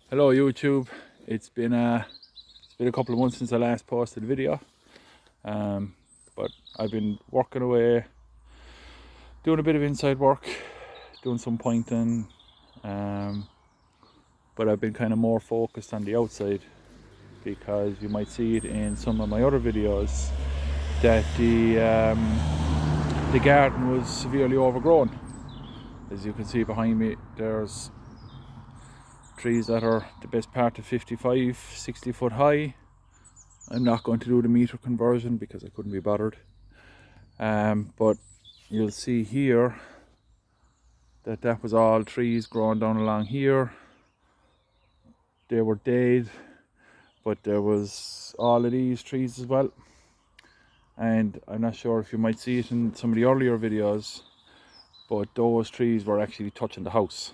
Hello YouTube. It's been a couple of months since I last posted a video, but I've been working away, doing a bit of inside work, doing some pointing, but I've been kind of more focused on the outside because you might see it in some of my other videos that the garden was severely overgrown. As you can see behind me, there's trees that are the best part of 55-60 foot high. I'm not going to do the meter conversion because I couldn't be bothered, but you'll see here that was all trees growing down along here. They were dead, but there was all of these trees as well, and I'm not sure if you might see it in some of the earlier videos, but those trees were actually touching the house.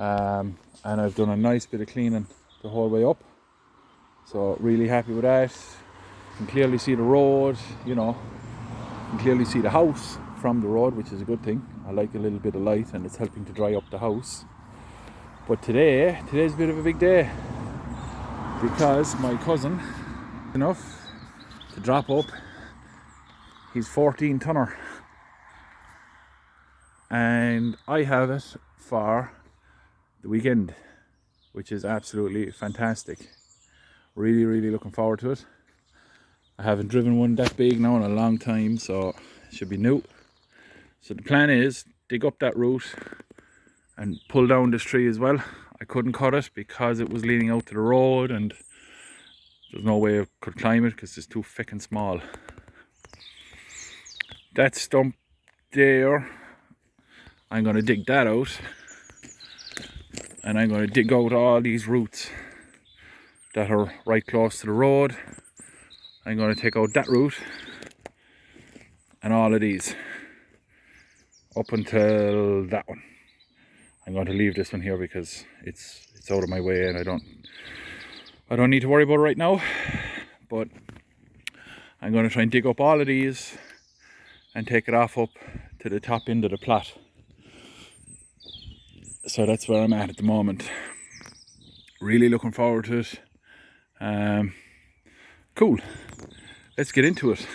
And I've done a nice bit of cleaning the whole way up, so really happy with that. You can clearly see the road, you can clearly see the house from the road, which is a good thing. I like a little bit of light and it's helping to dry up the house. But today's a bit of a big day because my cousin enough to drop up his 14 tonner, and I have it for the weekend, which is absolutely fantastic. Really looking forward to it. I haven't driven one that big now in a long time, so it should be new. So the plan is dig up that root and pull down this tree as well. I couldn't cut it because it was leaning out to the road and there's no way I could climb it because it's too thick and small. That stump there, I'm going to dig that out, and I'm going to dig out all these roots that are right close to the road. I'm going to take out that root and all of these up until that one. I'm going to leave this one here because it's out of my way and I don't need to worry about it right now. But I'm going to try and dig up all of these and take it off up to the top end of the plot. So that's where I'm at the moment. Really looking forward to it. Cool. Let's get into it.